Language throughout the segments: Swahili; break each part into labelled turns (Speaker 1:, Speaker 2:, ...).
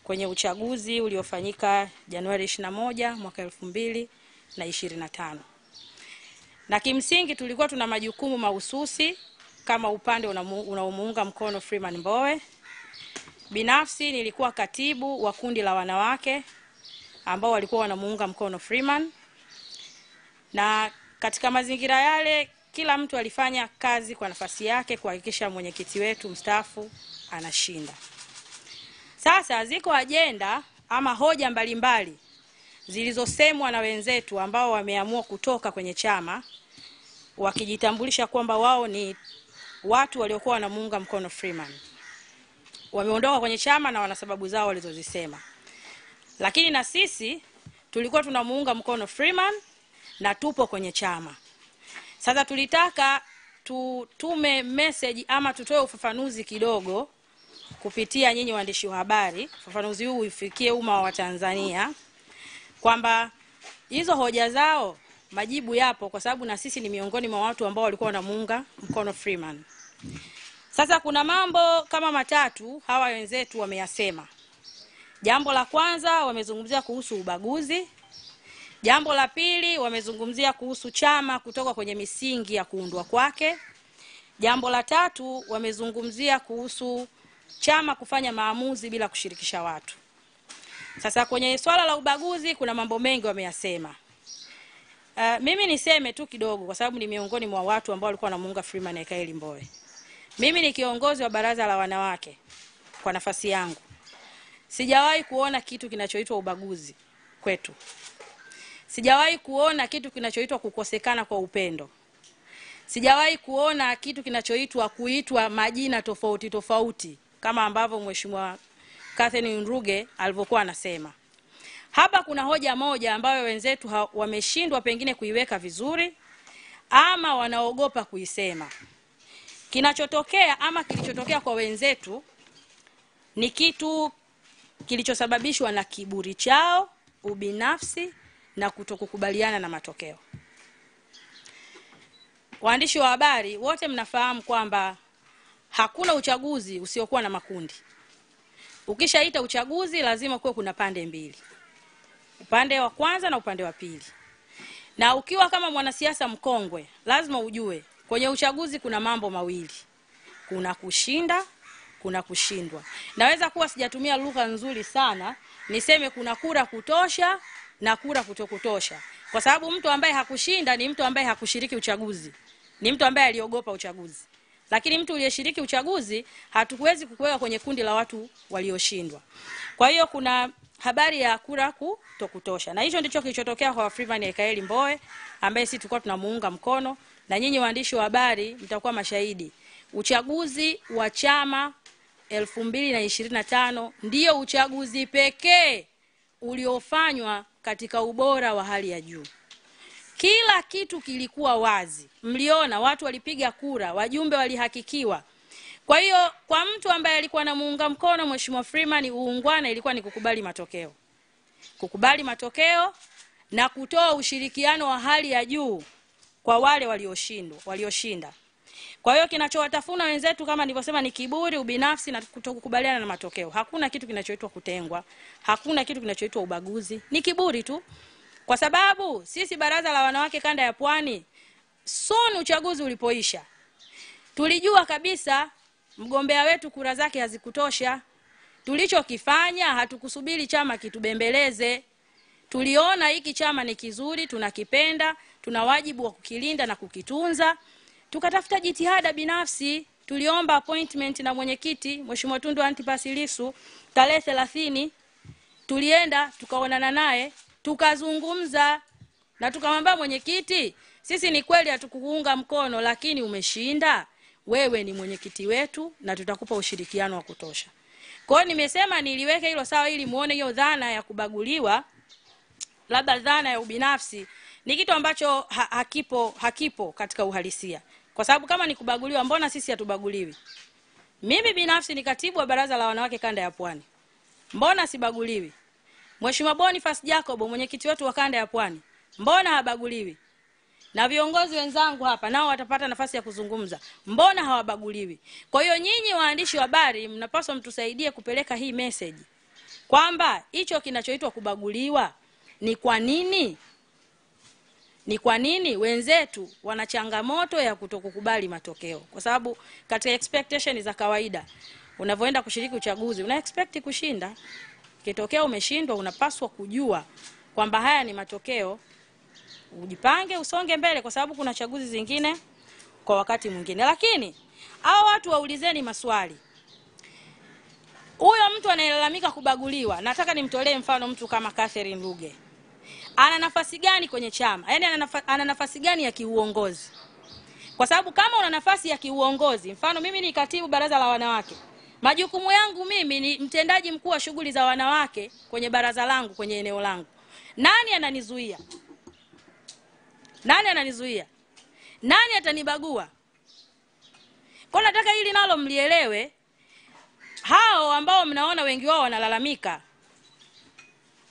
Speaker 1: kwenye uchaguzi uliofanyika Januari 21 mwaka 2025. Na kimsingi tulikuwa tuna majukumu mahususi kama upande unaomuunga mkono Freeman Mbowe. Binafsi nilikuwa katibu wa kundi la wanawake ambao walikuwa wanamuunga mkono Freeman. Na katika mazingira yale kila mtu alifanya kazi kwa nafasi yake kuhakikisha mwenyekiti wetu mstaafu anashinda. Sasa ziko ajenda ama hoja mbalimbali zilizosemwa na wenzetu ambao wameamua kutoka kwenye chama wakijitambulisha kwamba wao ni watu waliokuwa wanamuunga mkono Freeman. Wameondoka kwenye chama na wana sababu zao walizozisema. Lakini na sisi tulikuwa tunamuunga mkono Freeman na tupo kwenye chama. Sasa tulitaka tutume message ama tutoe ufafanuzi kidogo kupitia nyinyi waandishi wa habari. Ufafanuzi huu ufikie umma wa Tanzania kwamba hizo hoja zao majibu yapo, kwa sababu na sisi ni miongoni mwa watu ambao walikuwa wanamuunga mkono Freeman. Sasa kuna mambo kama matatu hawa wenzetu wameyasema. Jambo la kwanza wamezungumzia kuhusu ubaguzi. Jambo la pili wamezungumzia kuhusu chama kutoka kwenye misingi ya kuundwa kwake. Jambo la tatu wamezungumzia kuhusu chama kufanya maamuzi bila kushirikisha watu. Sasa kwenye swala la ubaguzi kuna mambo mengi wameyasema. Mimi niseme tu kidogo kwa sababu ni miongoni mwa watu ambao walikuwa wanamuunga Freeman Aikaeli Mbowe. Mimi ni kiongozi wa baraza la wanawake kwa nafasi yangu. Sijawahi kuona kitu kinachoitwa ubaguzi kwetu. Sijawahi kuona kitu kinachoitwa kukosekana kwa upendo. Sijawahi kuona kitu kinachoitwa kuitwa majina tofauti tofauti kama ambavyo Mheshimiwa Catherine Nruge alivyokuwa anasema. Hapa kuna hoja moja ambayo wenzetu wameshindwa pengine kuiweka vizuri ama wanaogopa kuisema. Kinachotokea ama kilichotokea kwa wenzetu ni kitu kilichosababishwa na kiburi chao, ubinafsi na kutokukubaliana na matokeo. Waandishi wa habari wote mnafahamu kwamba hakuna uchaguzi usiokuwa na makundi. Ukishaita uchaguzi lazima kuwe kuna pande mbili. Upande wa kwanza na upande wa pili. Na ukiwa kama mwanasiasa mkongwe, lazima ujue kwenye uchaguzi kuna mambo mawili. Kuna kushinda, kuna kushindwa. Naweza kuwa sijatumia lugha nzuri sana, niseme kuna kura kutosha na kura kutokutosha. Kwa sababu mtu ambaye hakushinda ni mtu ambaye hakushiriki uchaguzi. Ni mtu ambaye aliogopa uchaguzi. Lakini mtu aliyeshiriki uchaguzi hatukuwezi kukuweka kwenye kundi la watu walioshindwa. Kwa hiyo kuna habari ya kura kutokutosha. Na hicho ndicho kilichotokea kwa Freeman Aikaeli Mbowe ambaye sisi tulikuwa tunamuunga mkono, na nyinyi waandishi wa habari mtakuwa mashahidi. Uchaguzi wa chama 2025 ndio uchaguzi pekee uliofanywa katika ubora wa hali ya juu. Kila kitu kilikuwa wazi. Mliona watu walipiga kura, wajumbe walihakikiwa. Kwa hiyo kwa mtu ambaye alikuwa anamuunga mkono Mheshimiwa Freeman, uungwana ilikuwa ni kukubali matokeo. Kukubali matokeo na kutoa ushirikiano wa hali ya juu kwa wale walioshinda. Kwa hiyo kinachowatafuna wenzetu kama nilivyosema ni kiburi, ubinafsi na kutokukubaliana na matokeo. Hakuna kitu kinachoitwa kutengwa, hakuna kitu kinachoitwa ubaguzi. Ni kiburi tu. Kwa sababu sisi baraza la wanawake kanda ya Pwani, soon uchaguzi ulipoisha, tulijua kabisa mgombea wetu kura zake hazikutosha. Tulichokifanya hatukusubiri chama kitubembeleze. Tuliona hiki chama ni kizuri, tunakipenda, tuna wajibu wa kukilinda na kukitunza. Tukatafuta jitihada binafsi, tuliomba appointment na mwenyekiti Mheshimiwa Tundu Antipas Lissu tarehe 30. Tulienda tukaonana naye, tukazungumza na tukamwambia mwenyekiti, sisi ni kweli hatukuunga mkono lakini umeshinda. Wewe ni mwenyekiti wetu na tutakupa ushirikiano wa kutosha. Kwa hiyo nimesema niliweke hilo sawa ili muone hiyo dhana ya kubaguliwa, labda dhana ya ubinafsi ni kitu ambacho hakipo katika uhalisia. Kwa sababu kama ni kubaguliwa, mbona sisi hatubaguliwi? Mimi binafsi ni katibu wa baraza la wanawake kanda ya Pwani. Mbona sibaguliwi? Mheshimiwa Boniface Jacob, mwenyekiti wetu wa kanda ya Pwani, mbona habaguliwi? Na viongozi wenzangu hapa nao watapata nafasi ya kuzungumza. Mbona hawabaguliwi? Kwa hiyo nyinyi waandishi wa habari mnapaswa mtusaidie kupeleka hii message kwamba hicho kinachoitwa kubaguliwa ni kwa nini? Ni kwa nini wenzetu wana changamoto ya kutokukubali matokeo? Kwa sababu katika expectation za kawaida, unavyoenda kushiriki uchaguzi, una expect kushinda. Kitokea umeshindwa, unapaswa kujua kwamba haya ni matokeo, ujipange usonge mbele, kwa sababu kuna chaguzi zingine kwa wakati mwingine. Lakini hao watu waulizeni maswali. Huyo mtu anayelalamika kubaguliwa, nataka nimtolee mfano mtu kama Catherine Ruge. Ana nafasi gani kwenye chama? Yaani ana nafasi gani ya kiuongozi? Kwa sababu kama una nafasi ya kiuongozi, mfano mimi ni katibu baraza la wanawake, majukumu yangu mimi ni mtendaji mkuu wa shughuli za wanawake kwenye baraza langu, kwenye eneo langu. Nani ananizuia? Nani ananizuia? Nani atanibagua? Kwa nataka hili nalo mlielewe. Hao ambao mnaona wengi wao wanalalamika,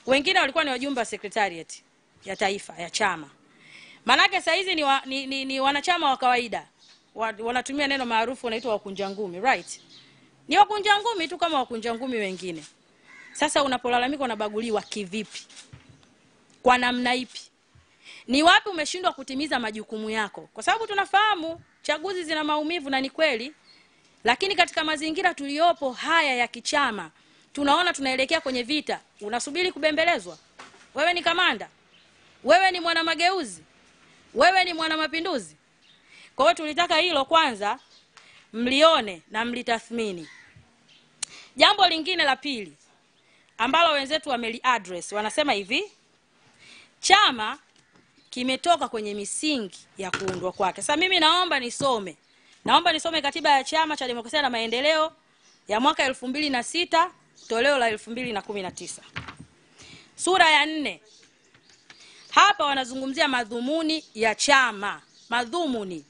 Speaker 1: wengine walikuwa ni wajumbe wa secretariat ya taifa ya chama. Manake saa hizi ni wanachama wa kawaida. Wanatumia neno maarufu wanaitwa wakunja ngumi, right? Ni wakunja ngumi tu kama wakunja ngumi wengine. Sasa unapolalamika unabaguliwa kivipi? Kwa namna ipi? Ni wapi umeshindwa kutimiza majukumu yako? Kwa sababu tunafahamu chaguzi zina maumivu na ni kweli. Lakini katika mazingira tuliopo haya ya kichama, tunaona tunaelekea kwenye vita. Unasubiri kubembelezwa? Wewe ni kamanda? Wewe ni mwana mageuzi? Wewe ni mwana mapinduzi? Kwa hiyo tulitaka hilo kwanza mlione na mlitathmini. Jambo lingine la pili ambalo wenzetu wameli-address, wanasema hivi: chama kimetoka kwenye misingi ya kuundwa kwake. Sasa mimi naomba nisome katiba ya Chama cha Demokrasia na Maendeleo ya mwaka 2006 toleo la 2019. Sura ya 4. Hapa wanazungumzia madhumuni ya chama. Madhumuni.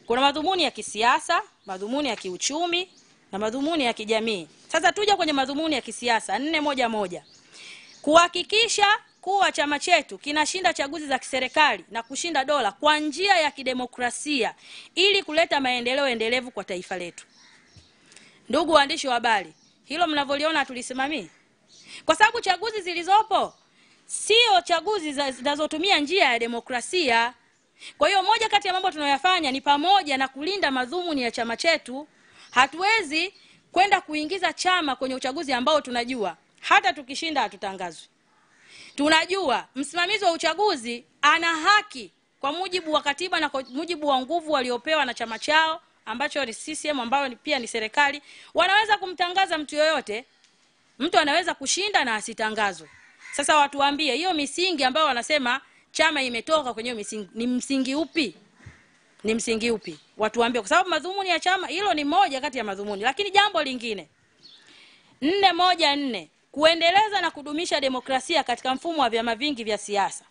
Speaker 1: Kuna madhumuni ya kisiasa, madhumuni ya kiuchumi na madhumuni ya kijamii. Sasa tuje kwenye madhumuni ya kisiasa 411. Kuhakikisha kuwa chama chetu kinashinda chaguzi za kiserikali na kushinda dola kwa njia ya kidemokrasia ili kuleta maendeleo endelevu kwa taifa letu. Ndugu waandishi wa habari, hilo mnavyoliona tulisimamia. Kwa sababu chaguzi zilizopo sio chaguzi zinazotumia njia ya demokrasia. Kwa hiyo moja kati ya mambo tunayoyafanya ni pamoja na kulinda madhumuni ya chama chetu. Hatuwezi kwenda kuingiza chama kwenye uchaguzi ambao tunajua hata tukishinda hatutangazwi. Tunajua msimamizi wa uchaguzi ana haki kwa mujibu wa katiba na kwa mujibu wa nguvu waliopewa na chama chao ambacho ni CCM, ambayo pia ni serikali. Wanaweza kumtangaza mtu yoyote. Mtu anaweza kushinda na asitangazwe. Sasa watu waambie hiyo misingi ambayo wanasema chama imetoka kwenye misingi, ni msingi upi? Ni msingi upi? Watu waambie, kwa sababu madhumuni ya chama hilo ni moja kati ya madhumuni. Lakini jambo lingine 414, kuendeleza na kudumisha demokrasia katika mfumo wa vyama vingi vya siasa.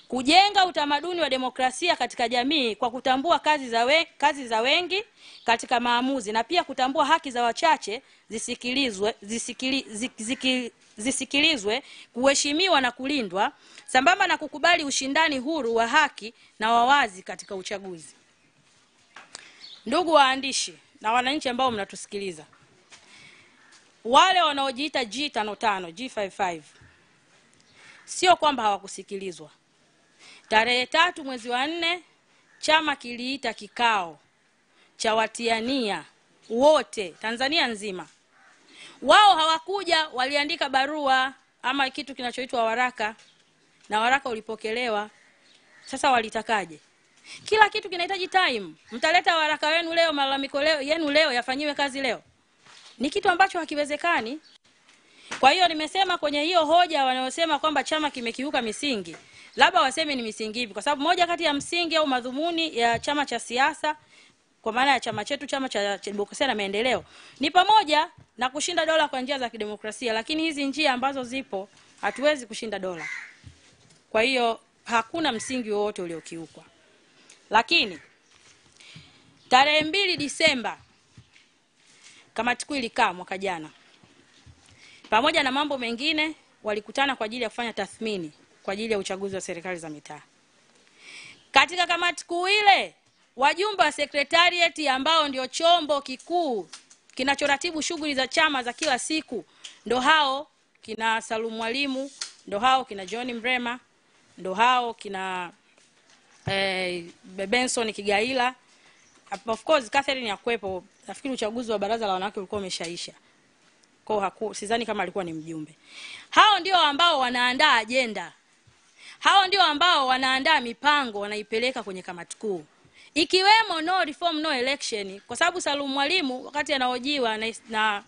Speaker 1: Kujenga utamaduni wa demokrasia katika jamii kwa kutambua kazi za wengi katika maamuzi na pia kutambua haki za wachache zisikilizwe, kuheshimiwa na kulindwa, sambamba na kukubali ushindani huru wa haki na wawazi katika uchaguzi. Ndugu waandishi na wananchi ambao mnatusikiliza, wale wanaojiita G55, G55, sio kwamba hawakusikilizwa. Tarehe 3 mwezi wa 4 chama kiliita kikao cha watiania wote Tanzania nzima. Wao hawakuja, waliandika barua ama kitu kinachoitwa waraka, na waraka ulipokelewa. Sasa walitakaje? Kila kitu kinahitaji time. Mtaleta waraka wenu leo, malalamiko yenu leo yafanyiwe kazi leo? Ni kitu ambacho hakiwezekani. Kwa hiyo nimesema kwenye hiyo hoja wanayosema kwamba chama kimekiuka misingi, labda waseme ni misingi hivi, kwa sababu moja kati ya msingi au madhumuni ya chama cha siasa, kwa maana ya chama chetu, Chama cha Demokrasia na Maendeleo, ni pamoja na kushinda dola kwa njia za kidemokrasia. Lakini hizi njia ambazo zipo hatuwezi kushinda dola. Kwa hiyo hakuna msingi wowote uliokiukwa. Lakini tarehe 2 Disemba kamati kuu ilikaa mwaka jana. Pamoja na mambo mengine walikutana kwa ajili ya kufanya tathmini kwa ajili ya uchaguzi wa serikali za mitaa. Katika kamati kuu ile, wajumbe wa secretariat ambao ndio chombo kikuu kinachoratibu shughuli za chama za kila siku, ndo hao kina Salum Mwalimu, ndo hao kina John Mrema, ndo hao kina Benson Kigaila. Of course Catherine yakwepo, nafikiri uchaguzi wa baraza la wanawake ulikuwa umeshaisha. Kwa sidhani kama alikuwa ni mjumbe. Hao ndio ambao wanaandaa agenda. Hao ndio ambao wanaandaa mipango wanaipeleka kwenye kamati kuu. Ikiwemo no reform no election, kwa sababu Salum Mwalimu wakati anahojiwa na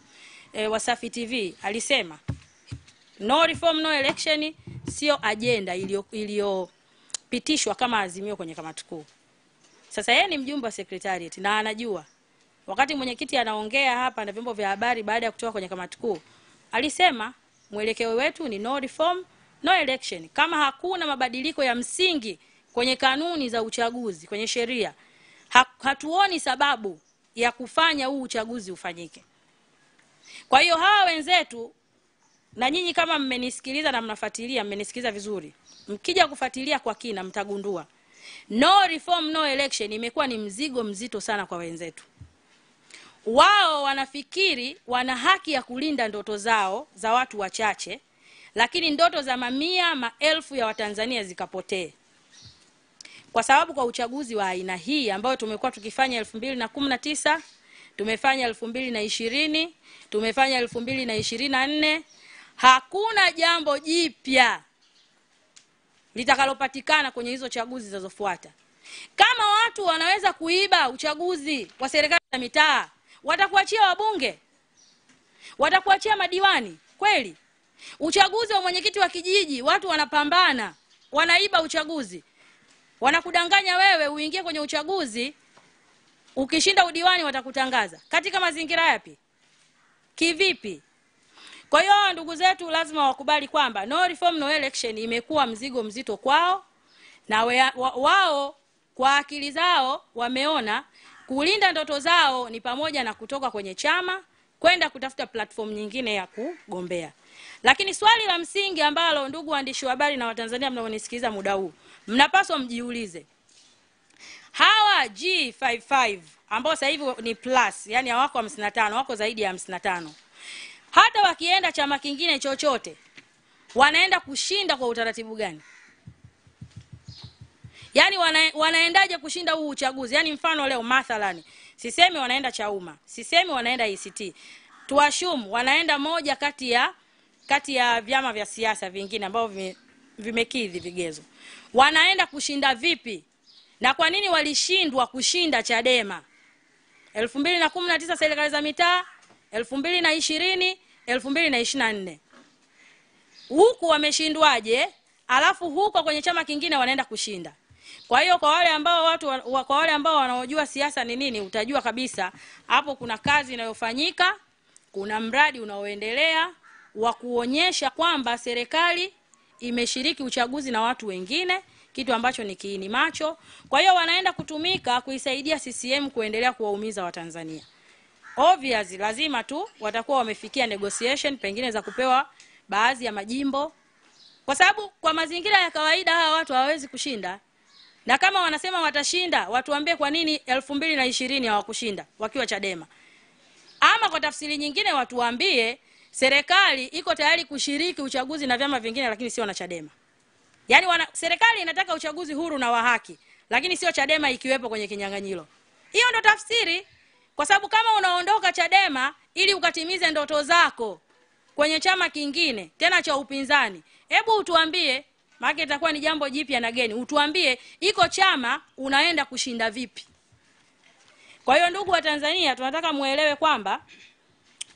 Speaker 1: Wasafi TV alisema no reform no election sio agenda iliyopitishwa kama azimio kwenye kamati kuu. Sasa yeye ni mjumbe wa secretariat na anajua. Wakati mwenyekiti anaongea hapa na vyombo vya habari baada ya kutoka kwenye kamati kuu, alisema mwelekeo wetu ni no reform no election. Kama hakuna mabadiliko ya msingi kwenye kanuni za uchaguzi, kwenye sheria, hatuoni sababu ya kufanya huu uchaguzi ufanyike. Kwa hiyo hawa wenzetu, na nyinyi kama mmenisikiliza na mnafuatilia, mmenisikiliza vizuri, mkija kufuatilia kwa kina mtagundua no reform no election imekuwa ni mzigo mzito sana kwa wenzetu. Wao wanafikiri wana haki ya kulinda ndoto zao za watu wachache, lakini ndoto za mamia maelfu ya Watanzania zikapotee. Kwa sababu kwa uchaguzi wa aina hii ambao tumekuwa tukifanya 2019, tumefanya 2020, tumefanya 2024, hakuna jambo jipya litakalopatikana kwenye hizo chaguzi zinazofuata. Kama watu wanaweza kuiba uchaguzi wa serikali za mitaa, watakuachia wabunge? Watakuachia madiwani? Kweli? Uchaguzi wa mwenyekiti wa kijiji, watu wanapambana, wanaiba uchaguzi. Wanakudanganya wewe uingie kwenye uchaguzi, ukishinda udiwani watakutangaza. Katika mazingira yapi? Kivipi? Kwa hiyo ndugu zetu lazima wakubali kwamba no reform no election imekuwa mzigo mzito kwao, na wao kwa akili zao wameona kulinda ndoto zao ni pamoja na kutoka kwenye chama kwenda kutafuta platform nyingine ya kugombea. Lakini swali la msingi ambalo ndugu waandishi wa habari na Watanzania mnaonisikiliza muda huu, mnapaswa mjiulize. Hawa G55 ambao sasa hivi ni plus, yani hawako 55, wako zaidi ya 55. Hata wakienda chama kingine chochote, wanaenda kushinda kwa utaratibu gani? Yani wanaendaje kushinda huu uchaguzi? Yani mfano leo mathalani, sisemi wanaenda Chauma, sisemi wanaenda ACT. Tuashumu wanaenda moja kati ya vyama vya siasa vingine ambao vimekidhi vigezo. Wanaenda kushinda vipi? Na kwa nini walishindwa kushinda Chadema 2019 serikali za mitaa, 2020, 2024? Huku wameshindwaje? Alafu huko kwenye chama kingine wanaenda kushinda. Kwa hiyo kwa wale ambao wanaojua siasa ni nini, utajua kabisa hapo kuna kazi inayofanyika, kuna mradi unaoendelea wa kuonyesha kwamba serikali imeshiriki uchaguzi na watu wengine, kitu ambacho ni kiini macho. Kwa hiyo wanaenda kutumika kuisaidia CCM kuendelea kuwaumiza Watanzania. Obviously lazima tu watakuwa wamefikia negotiation pengine za kupewa baadhi ya majimbo, kwa sababu kwa mazingira ya kawaida hawa watu hawawezi kushinda. Na kama wanasema watashinda, watuambie kwa nini 2020 hawakushinda wakiwa Chadema. Ama kwa tafsiri nyingine watuambie serikali iko tayari kushiriki uchaguzi na vyama vingine lakini sio na Chadema. Yaani serikali inataka uchaguzi huru na wa haki, lakini sio Chadema ikiwepo kwenye kinyang'anyiro. Hiyo ndo tafsiri. Kwa sababu kama unaondoka Chadema ili ukatimize ndoto zako kwenye chama kingine tena cha upinzani, hebu utuambie, maana itakuwa ni jambo jipya na geni, utuambie iko chama unaenda kushinda vipi? Kwa hiyo ndugu wa Tanzania, tunataka muelewe kwamba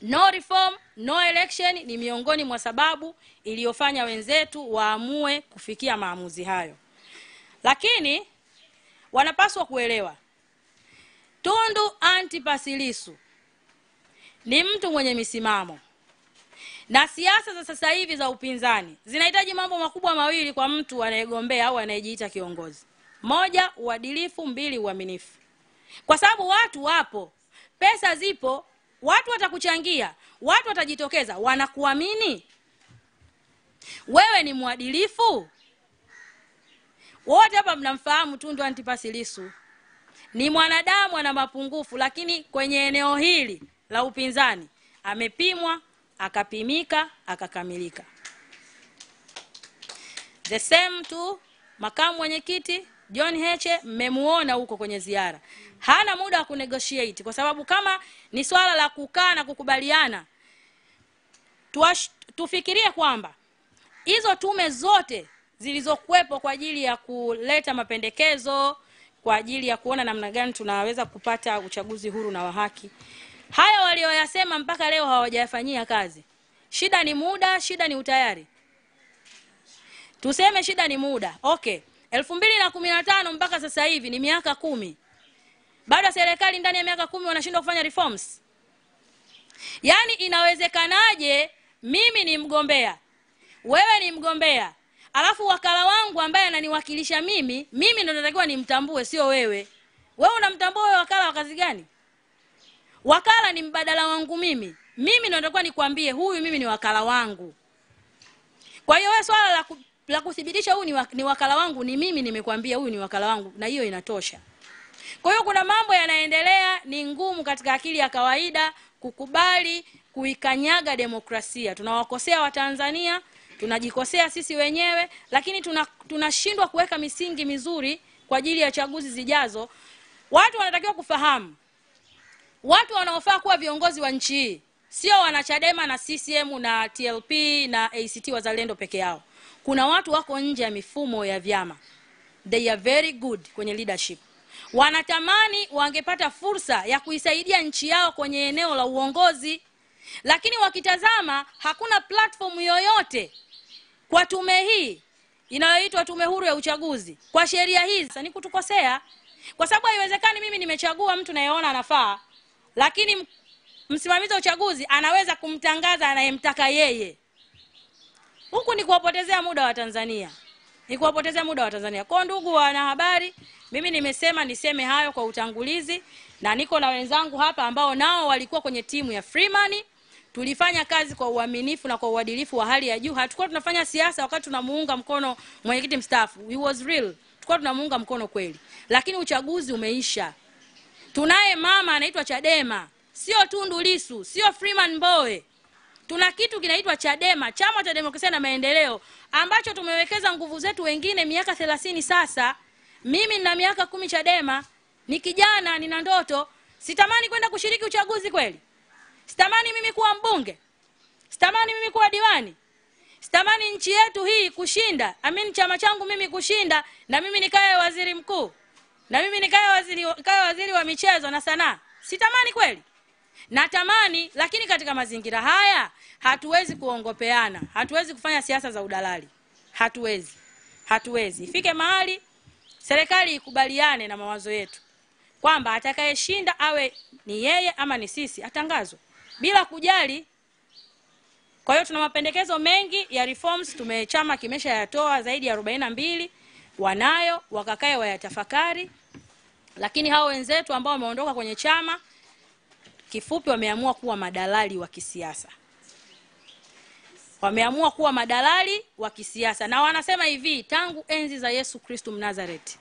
Speaker 1: no reform no election ni miongoni mwa sababu iliyofanya wenzetu waamue kufikia maamuzi hayo. Lakini wanapaswa kuelewa Tundu Antipas Lissu ni mtu mwenye misimamo. Na siasa za sasa hivi za upinzani zinahitaji mambo makubwa mawili kwa mtu anayegombea au anayejiita kiongozi. Moja, uadilifu; mbili, uaminifu. Kwa sababu watu wapo, pesa zipo, watu watakuchangia, watu watajitokeza, wanakuamini. Wewe ni mwadilifu? Wote hapa mnamfahamu Tundu Antipas Lissu. Ni mwanadamu ana mapungufu, lakini kwenye eneo hili la upinzani amepimwa, akapimika, akakamilika. The same tu makamu mwenyekiti John Heche, mmemuona huko kwenye ziara. Hana muda wa kunegotiate kwa sababu kama ni swala la kukaa na kukubaliana, tufikirie kwamba hizo tume zote zilizokuwepo kwa ajili ya kuleta mapendekezo, kwa ajili ya kuona namna gani tunaweza kupata uchaguzi huru na wa haki, haya walioyasema mpaka leo hawajayafanyia kazi. Shida ni muda, shida ni utayari. Tuseme shida ni muda. Okay. 2015 mpaka sasa hivi ni miaka 10. Bado serikali ndani ya miaka 10 wanashindwa kufanya reforms. Yaani inawezekanaje mimi ni mgombea, wewe ni mgombea, alafu wakala wangu ambaye ananiwakilisha mimi ndo natakiwa nimtambue, sio wewe. Wewe unamtambua wewe wakala wa kazi gani? Wakala ni mbadala wangu mimi. Mimi ndo natakiwa nikwambie huyu mimi ni wakala wangu. Kwa hiyo wewe swala la kuthibitisha huyu ni wakala wangu ni mimi nimekwambia huyu ni wakala wangu, na hiyo inatosha. Kwa hiyo kuna mambo yanaendelea ni ngumu katika akili ya kawaida kukubali kuikanyaga demokrasia. Tunawakosea Watanzania, tunajikosea sisi wenyewe, lakini tunashindwa kuweka misingi mizuri kwa ajili ya chaguzi zijazo. Watu wanatakiwa kufahamu, watu wanaofaa kuwa viongozi wa nchi hii sio wanachadema na CCM na TLP na ACT Wazalendo peke yao. Kuna watu wako nje ya mifumo ya vyama. They are very good kwenye leadership. Wanatamani wangepata fursa ya kuisaidia nchi yao kwenye eneo la uongozi, lakini wakitazama hakuna platform yoyote kwa tume hii inayoitwa Tume Huru ya Uchaguzi, kwa sheria hizi. Sasa ni kutukosea, kwa sababu haiwezekani mimi nimechagua mtu nayeona anafaa, lakini msimamizi wa uchaguzi anaweza kumtangaza anayemtaka yeye. Huku ni kuwapotezea muda wa Tanzania. Ni kuwapotezea muda wa Tanzania. Kwa ndugu wanahabari, mimi niseme hayo kwa utangulizi, na niko na wenzangu hapa ambao nao walikuwa kwenye timu ya Freeman. Tulifanya kazi kwa uaminifu na kwa uadilifu wa hali ya juu. Hatukuwa tunafanya siasa wakati tunamuunga mkono mwenyekiti mstaafu. We was real. Tulikuwa tunamuunga mkono kweli. Lakini uchaguzi umeisha. Tunaye mama anaitwa Chadema, sio Tundu Lissu, sio Freeman Mbowe. Tuna kitu kinaitwa Chadema, Chama cha Demokrasia na Maendeleo, ambacho tumewekeza nguvu zetu wengine miaka 30 sasa. Mimi nina miaka 10 Chadema, ni kijana, nina ndoto. Sitamani kwenda kushiriki uchaguzi kweli? Sitamani mimi kuwa mbunge? Sitamani mimi kuwa diwani? Sitamani nchi yetu hii kushinda? Chama changu mimi kushinda na mimi nikae waziri mkuu? Na mimi nikae waziri wa michezo na sanaa? Sitamani kweli? Natamani, lakini katika mazingira haya hatuwezi kuongopeana. Hatuwezi kufanya siasa za udalali. Hatuwezi. Ifike mahali serikali ikubaliane na mawazo yetu kwamba atakayeshinda awe ni yeye ama ni sisi, atangazwe bila kujali. Kwa hiyo tuna mapendekezo mengi ya reforms, chama kimesha yatoa zaidi ya 42, wanayo wakakae wayatafakari. Lakini hao wenzetu ambao wameondoka kwenye chama, kifupi, wameamua kuwa madalali wa kisiasa. Wameamua kuwa madalali wa kisiasa, na wanasema hivi, tangu enzi za Yesu Kristo Mnazareti,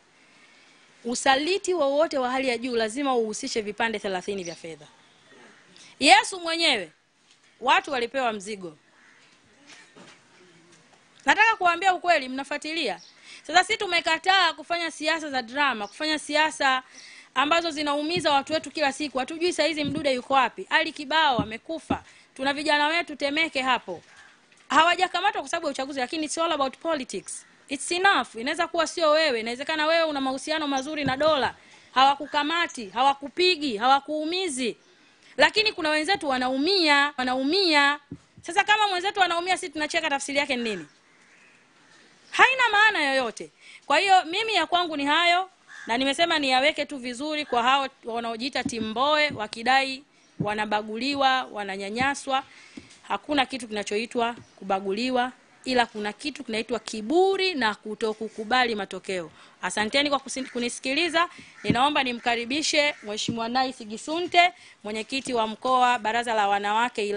Speaker 1: usaliti wowote wa hali ya juu lazima uhusishe vipande 30 vya fedha. Yesu mwenyewe watu walipewa mzigo. Nataka kuambia ukweli, mnafuatilia. Sasa sisi tumekataa kufanya siasa za drama, kufanya siasa ambazo zinaumiza watu wetu kila siku. Hatujui saa hizi Mdude yuko wapi. Ali Kibao amekufa. Tuna vijana wetu Temeke hapo, hawajakamatwa kwa sababu ya uchaguzi, lakini it's all about politics. It's enough. Inaweza kuwa sio wewe, inawezekana wewe una mahusiano mazuri na dola, hawakukamati, hawakupigi, hawakuumizi. Lakini kuna wenzetu wanaumia. Sasa kama mwenzetu wanaumia, sisi tunacheka, tafsiri yake ni nini? Haina maana yoyote. Kwa hiyo mimi ya kwangu ni hayo, na nimesema niyaweke tu vizuri kwa hao wanaojiita Timboe wakidai wanabaguliwa, wananyanyaswa. Hakuna kitu kinachoitwa kubaguliwa, ila kuna kitu kinaitwa kiburi na kutokukubali matokeo. Asanteni kwa kunisikiliza. Ninaomba nimkaribishe Mheshimiwa Nice Gisunte, mwenyekiti wa mkoa Baraza la Wanawake